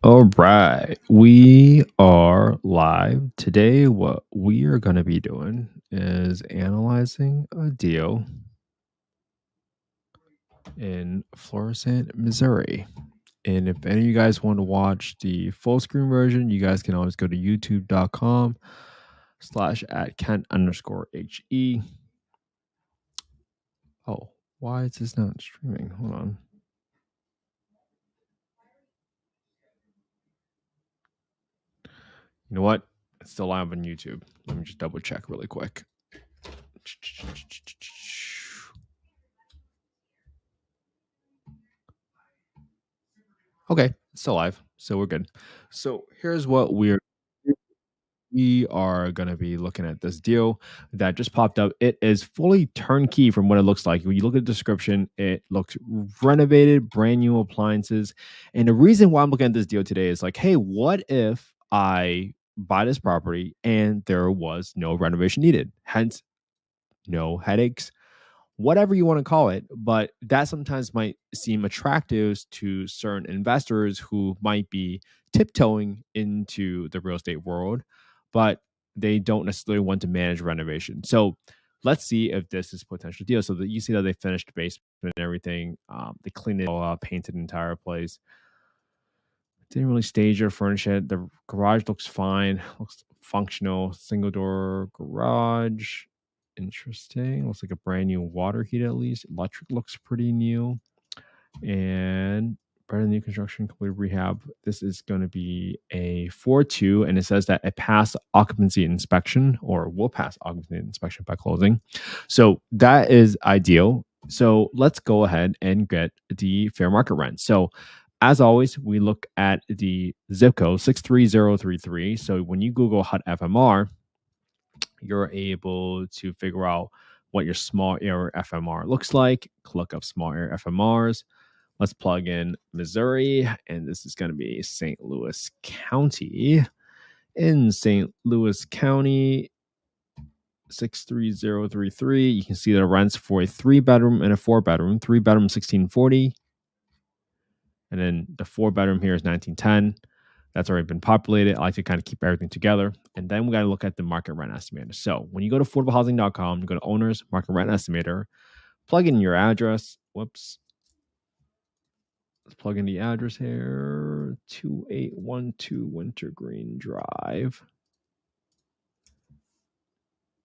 All right, we are live. Today, what we are going to be doing is analyzing a deal in Florissant, Missouri. And if any of you guys want to watch the full screen version, you guys can always go to youtube.com/@Kent_HE. Oh, why is this not streaming? Hold on. You know what? It's still live on YouTube. Let me just double check really quick. Okay, it's still live, so we're good. So here's what we are going to be looking at this deal that just popped up. It is fully turnkey from what it looks like. When you look at the description, it looks renovated, brand new appliances. And the reason why I'm looking at this deal today is like, hey, what if I buy this property and there was no renovation needed? Hence, no headaches, whatever you want to call it. But that sometimes might seem attractive to certain investors who might be tiptoeing into the real estate world, but they don't necessarily want to manage renovation. So let's see if this is a potential deal. So that you see that they finished the basement and everything. They cleaned it all up, painted the entire place. Didn't really stage or furnish it. The garage looks fine, looks functional. Single door garage. Interesting. Looks like a brand new water heater at least. Electric looks pretty new. And brand new construction, complete rehab. This is going to be a 4-2, and it says that it passed occupancy inspection or will pass occupancy inspection by closing. So that is ideal. So let's go ahead and get the fair market rent. So as always, we look at the zip code 63033. So when you Google HUD FMR, you're able to figure out what your small area FMR looks like. Look up small area FMRs. Let's plug in Missouri, and this is going to be St. Louis County. In St. Louis County, 63033, you can see the rents for a 3-bedroom and a 4-bedroom. 3-bedroom, 1640. And then the 4-bedroom here is 1910. That's already been populated. I like to kind of keep everything together. And then we got to look at the market rent estimator. So when you go to affordablehousing.com, you go to owners, market rent estimator, plug in your address. Whoops. Let's plug in the address here. 2812 Wintergreen Drive.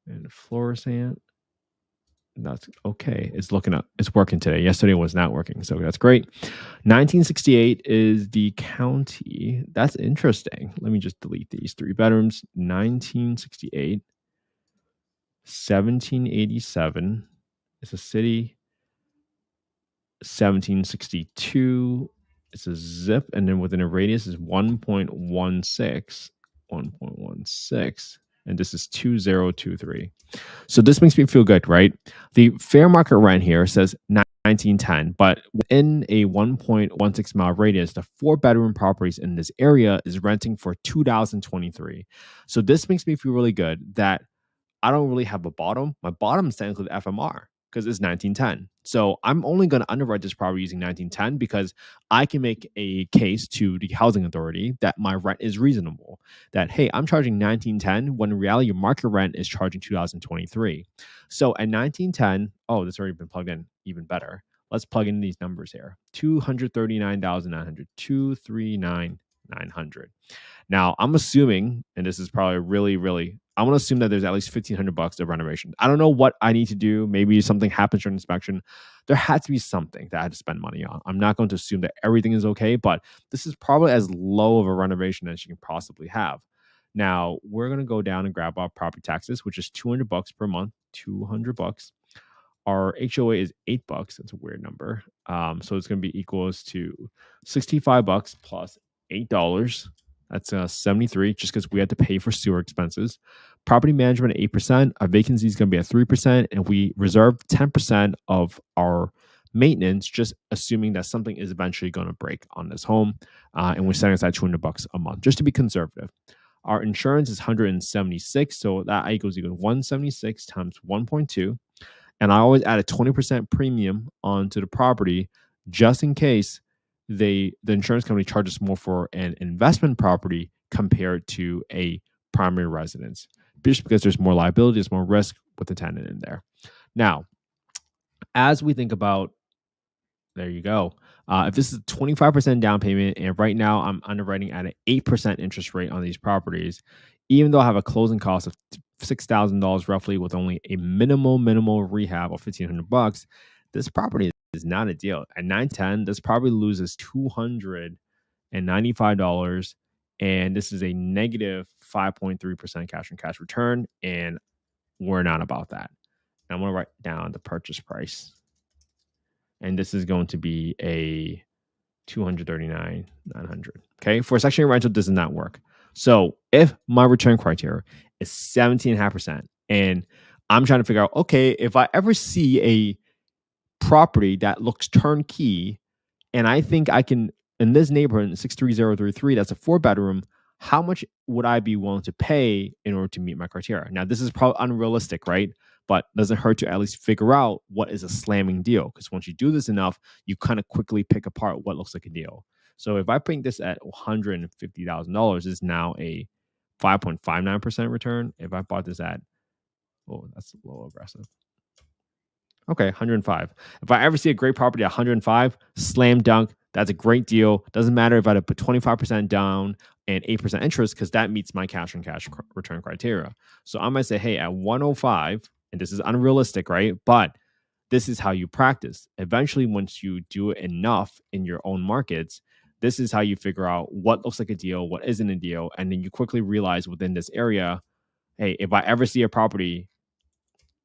And Florissant. That's okay. It's looking up. It's working today. Yesterday was not working. So that's great. 1968 is the county. That's interesting. Let me just delete these 3 bedrooms. 1968. 1787 is a city. 1762 is a zip. And then within a radius is 1.16. 1.16. And this is 2023. So this makes me feel good, right? The fair market rent here says 1910, but within a 1.16 mile radius, the 4-bedroom properties in this area is renting for 2023. So this makes me feel really good that I don't really have a bottom. My bottom is technically the FMR because it's 1910. So I'm only going to underwrite this property using 1910 because I can make a case to the housing authority that my rent is reasonable. That, hey, I'm charging 1910 when in reality your market rent is charging 2023. So at 1910, oh, that's already been plugged in, even better. Let's plug in these numbers here. 239,900, 239,900. Now, I'm assuming, and this is probably really, I'm going to assume that there's at least $1,500 of renovation. I don't know what I need to do. Maybe something happens during inspection. There had to be something that I had to spend money on. I'm not going to assume that everything is okay, but this is probably as low of a renovation as you can possibly have. Now, we're going to go down and grab our property taxes, which is $200 per month, $200. Our HOA is $8. That's a weird number. So it's going to be equals to $65 plus $8. That's 73, just because we had to pay for sewer expenses. Property management at 8%. Our vacancy is going to be at 3%, and we reserve 10% of our maintenance, just assuming that something is eventually going to break on this home. And we're setting aside $200 a month, just to be conservative. Our insurance is 176, so that equals 176 times 1.2. And I always add a 20% premium onto the property just in case the insurance company charges more for an investment property compared to a primary residence, just because there's more liability, there's more risk with the tenant in there. Now, as we think about, there you go. If this is 25% down payment, and right now I'm underwriting at an 8% interest rate on these properties, even though I have a closing cost of $6,000 roughly with only a minimal rehab of $1,500, this property is not a deal. At 910, this probably loses $295, and this is a negative 5.3% cash on cash return, and we're not about that. I'm going to write down the purchase price, and this is going to be a 239,900. Okay, for a secondary rental, does not work. So if my return criteria is 17.5%, and I'm trying to figure out, okay, if I ever see a property that looks turnkey, and I think I can, in this neighborhood, in 63033, that's a 4-bedroom, how much would I be willing to pay in order to meet my criteria? Now, this is probably unrealistic, right? But doesn't hurt to at least figure out what is a slamming deal. Because once you do this enough, you kind of quickly pick apart what looks like a deal. So if I bring this at $150,000, is now a 5.59% return. If I bought this at, oh, that's a little aggressive. Okay, 105. If I ever see a great property at 105, slam dunk. That's a great deal. Doesn't matter if I had to put 25% down and 8% interest, because that meets my cash on cash return criteria. So I might say, hey, at 105, and this is unrealistic, right? But this is how you practice. Eventually, once you do it enough in your own markets, this is how you figure out what looks like a deal, what isn't a deal. And then you quickly realize within this area, hey, if I ever see a property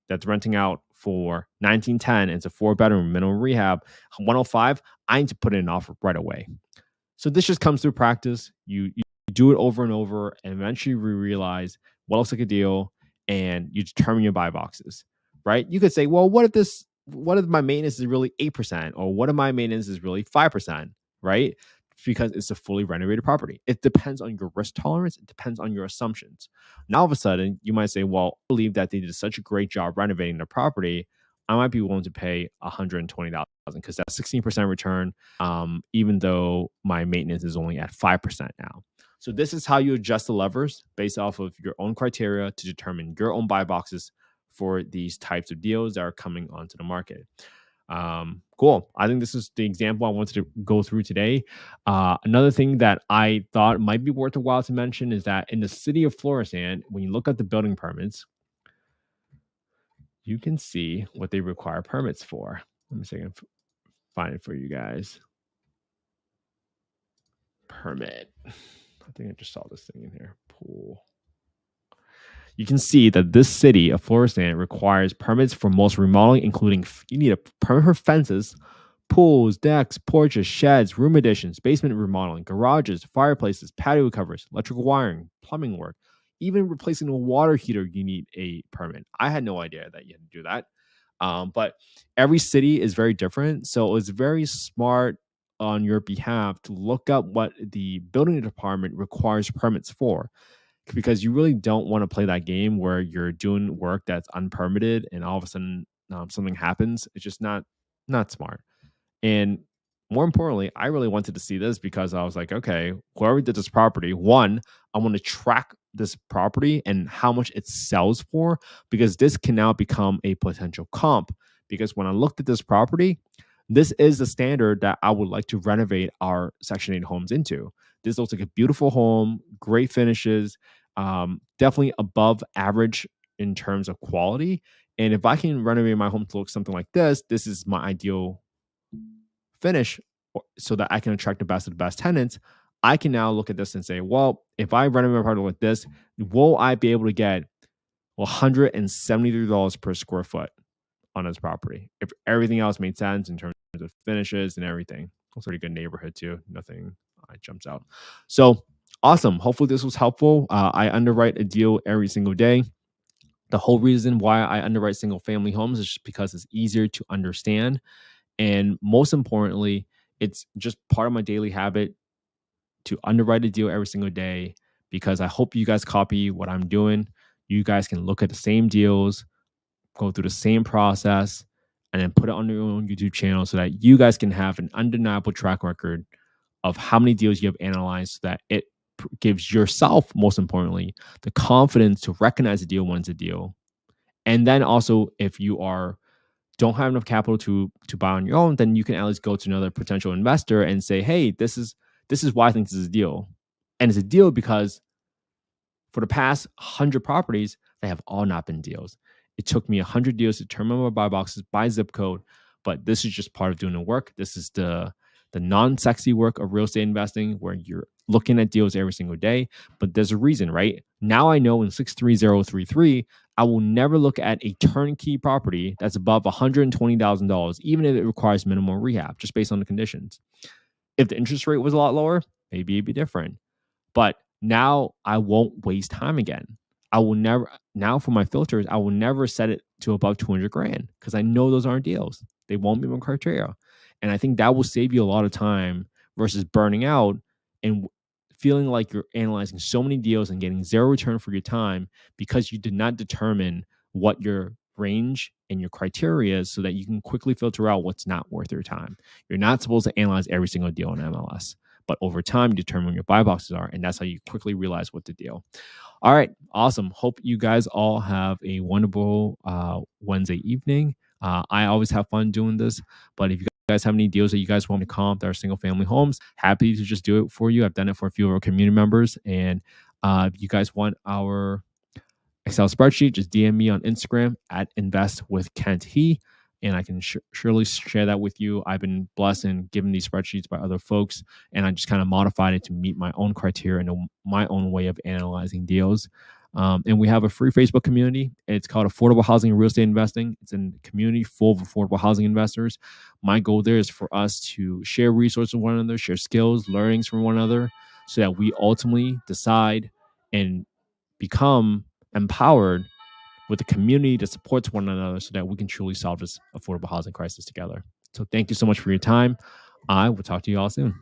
that's renting out for 1910, it's a 4-bedroom minimum rehab, 105, I need to put in an offer right away. So this just comes through practice. You do it over and over, and eventually we realize what looks like a deal, and you determine your buy boxes, right? You could say, well, what if my maintenance is really 8%, or what if my maintenance is really 5%, right? Because it's a fully renovated property. It depends on your risk tolerance. It depends on your assumptions. Now, all of a sudden, you might say, well, I believe that they did such a great job renovating the property, I might be willing to pay $120,000 because that's 16% return, even though my maintenance is only at 5% now. So this is how you adjust the levers based off of your own criteria to determine your own buy boxes for these types of deals that are coming onto the market. Cool. I think this is the example I wanted to go through today. Another thing that I thought might be worth a while to mention is that in the city of Florissant, when you look at the building permits, you can see what they require permits for. Let me see if I can find it for you guys. Permit. I think I just saw this thing in here. Pool. You can see that this city of Florissant requires permits for most remodeling, including you need a permit for fences, pools, decks, porches, sheds, room additions, basement remodeling, garages, fireplaces, patio covers, electrical wiring, plumbing work. Even replacing a water heater, you need a permit. I had no idea that you had to do that. But every city is very different. So it's very smart on your behalf to look up what the building department requires permits for, because you really don't want to play that game where you're doing work that's unpermitted and all of a sudden something happens. It's just not smart. And more importantly, I really wanted to see this because I was like, okay, whoever did this property, one, I want to track this property and how much it sells for, because this can now become a potential comp. Because when I looked at this property, this is the standard that I would like to renovate our Section 8 homes into. This looks like a beautiful home, great finishes, definitely above average in terms of quality. And if I can renovate my home to look something like this is my ideal finish, so that I can attract the best of the best tenants. I can now look at this and say, well, if I renovate my property like this, will I be able to get $173 per square foot on this property if everything else made sense in terms of finishes and everything? It's a pretty good neighborhood too. Nothing jumps out. So awesome. Hopefully this was helpful. I underwrite a deal every single day. The whole reason why I underwrite single family homes is just because it's easier to understand. And most importantly, it's just part of my daily habit to underwrite a deal every single day, because I hope you guys copy what I'm doing. You guys can look at the same deals, go through the same process, and then put it on your own YouTube channel so that you guys can have an undeniable track record of how many deals you have analyzed so that it gives yourself, most importantly, the confidence to recognize a deal when it's a deal. And then also, if you are don't have enough capital to buy on your own, then you can at least go to another potential investor and say, "Hey, this is why I think this is a deal." And it's a deal because for the past 100 properties, they have all not been deals. It took me 100 deals to determine my buy boxes by zip code, but this is just part of doing the work. This is the non-sexy work of real estate investing where you're looking at deals every single day. But there's a reason, right? Now I know in 63033, I will never look at a turnkey property that's above $120,000, even if it requires minimum rehab, just based on the conditions. If the interest rate was a lot lower, maybe it'd be different. But now I won't waste time again. I will never now for my filters, I will never set it to above 200 grand because I know those aren't deals. They won't meet my criteria. And I think that will save you a lot of time versus burning out and feeling like you're analyzing so many deals and getting zero return for your time because you did not determine what your range and your criteria is so that you can quickly filter out what's not worth your time. You're not supposed to analyze every single deal in MLS. But over time, you determine what your buy boxes are, and that's how you quickly realize what to deal. All right, awesome. Hope you guys all have a wonderful Wednesday evening. I always have fun doing this, but if you guys have any deals that you guys want me to comp that are single family homes, happy to just do it for you. I've done it for a few of our community members, and if you guys want our Excel spreadsheet, just DM me on Instagram at invest with Kent He, and I can surely share that with you. I've been blessed and given these spreadsheets by other folks, and I just kind of modified it to meet my own criteria and my own way of analyzing deals. And we have a free Facebook community. It's called Affordable Housing and Real Estate Investing. It's a community full of affordable housing investors. My goal there is for us to share resources with one another, share skills, learnings from one another, so that we ultimately decide and become empowered with a community that supports one another so that we can truly solve this affordable housing crisis together. So thank you so much for your time. I will talk to you all soon.